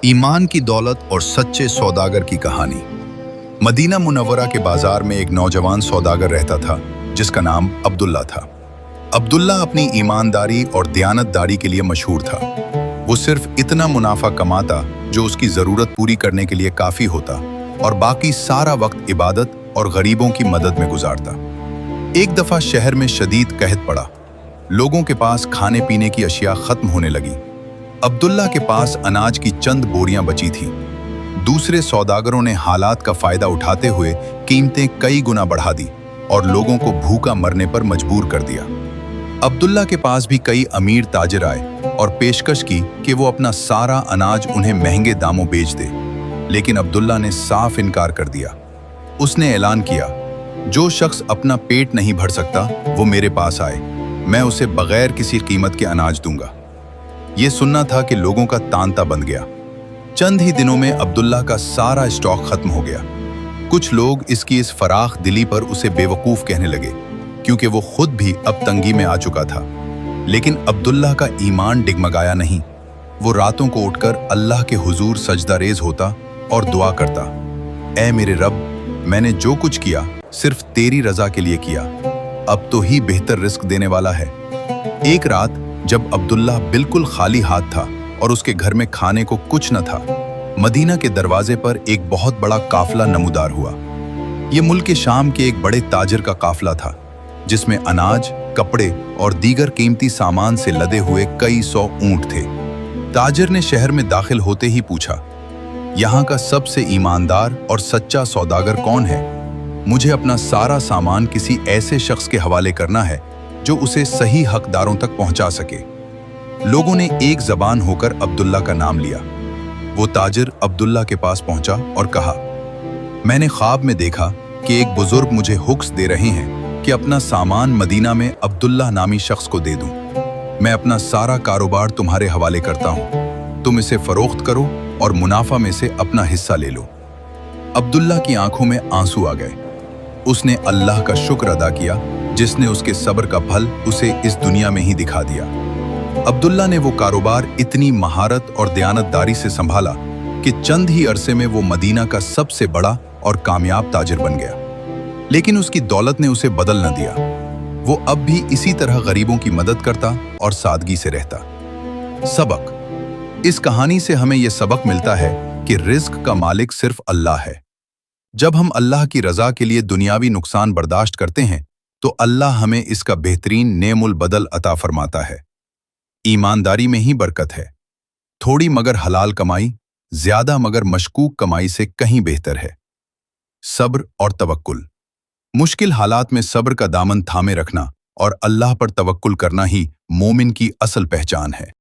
ईमान की दौलत और सच्चे सौदागर की कहानी। मदीना मुनव्वरा के बाजार में एक नौजवान सौदागर रहता था जिसका नाम अब्दुल्ला था। अब्दुल्ला अपनी ईमानदारी और दयानतदारी के लिए मशहूर था। वो सिर्फ इतना मुनाफा कमाता जो उसकी ज़रूरत पूरी करने के लिए काफ़ी होता और बाकी सारा वक्त इबादत और गरीबों की मदद में गुजारता। एक दफ़ा शहर में शदीद कहत पड़ा। लोगों के पास खाने पीने की अशिया ख़त्म होने लगी। अब्दुल्ला के पास अनाज की चंद बोरियां बची थीं। दूसरे सौदागरों ने हालात का फायदा उठाते हुए कीमतें कई गुना बढ़ा दी और लोगों को भूखा मरने पर मजबूर कर दिया। अब्दुल्ला के पास भी कई अमीर ताजिर आए और पेशकश की कि वो अपना सारा अनाज उन्हें महंगे दामों बेच दे, लेकिन अब्दुल्ला ने साफ इनकार कर दिया। उसने ऐलान किया, जो शख्स अपना पेट नहीं भर सकता वो मेरे पास आए, मैं उसे बगैर किसी कीमत के अनाज दूंगा। ये सुनना था कि लोगों का तांता बन गया। चंद ही दिनों में अब्दुल्ला का सारा स्टॉक खत्म हो गया। कुछ लोग इसकी इस फराख दिली पर उसे बेवकूफ़ कहने लगे, क्योंकि वो खुद भी अब तंगी में आ चुका था। लेकिन अब्दुल्ला का ईमान डिगमगाया नहीं। वो रातों को उठकर अल्लाह के हुजूर सजदा रेज होता और दुआ करता, ऐ मेरे रब, मैंने जो कुछ किया सिर्फ तेरी रजा के लिए किया, अब तो ही बेहतर रिस्क देने वाला है। एक रात जब अब्दुल्ला बिल्कुल खाली हाथ था और उसके घर में खाने को कुछ न था, मदीना के दरवाजे पर एक बहुत बड़ा काफिला नमूदार हुआ। ये मुल्क शाम के एक बड़े ताजिर का काफिला था, जिसमें अनाज, कपड़े और दीगर कीमती सामान से लदे हुए कई सौ ऊंट थे। ताजिर ने शहर में दाखिल होते ही पूछा, यहाँ का सबसे ईमानदार और सच्चा सौदागर कौन है? मुझे अपना सारा सामान किसी ऐसे शख्स के हवाले करना है जो उसे सही हकदारों तक पहुंचा सके। लोगों ने एक जबान होकर अब्दुल्ला का नाम लिया। वो ताजिर अब्दुल्ला के पास पहुंचा और कहा, मैंने ख्वाब में देखा कि एक बुजुर्ग मुझे हुक्स दे रहे हैं कि अपना सामान मदीना में अब्दुल्ला नामी शख्स को दे दूं। मैं अपना सारा कारोबार तुम्हारे हवाले करता हूं, तुम इसे फरोख्त करो और मुनाफा में से अपना हिस्सा ले लो। अब्दुल्ला की आंखों में आंसू आ गए। उसने अल्लाह का शुक्र अदा किया जिसने उसके सब्र का फल उसे इस दुनिया में ही दिखा दिया। अब्दुल्ला ने वो कारोबार इतनी महारत और दयानतदारी से संभाला कि चंद ही अरसे में वो मदीना का सबसे बड़ा और कामयाब ताजिर बन गया। लेकिन उसकी दौलत ने उसे बदल न दिया। वो अब भी इसी तरह गरीबों की मदद करता और सादगी से रहता। सबक। इस कहानी से हमें यह सबक मिलता है कि रिज्क का मालिक सिर्फ अल्लाह है। जब हम अल्लाह की रजा के लिए दुनियावी नुकसान बर्दाश्त करते हैं तो अल्लाह हमें इसका बेहतरीन नेमुल बदल अता फरमाता है। ईमानदारी में ही बरकत है। थोड़ी मगर हलाल कमाई ज्यादा मगर मशकूक कमाई से कहीं बेहतर है। सब्र और तवक्कुल। मुश्किल हालात में सब्र का दामन थामे रखना और अल्लाह पर तवक्कुल करना ही मोमिन की असल पहचान है।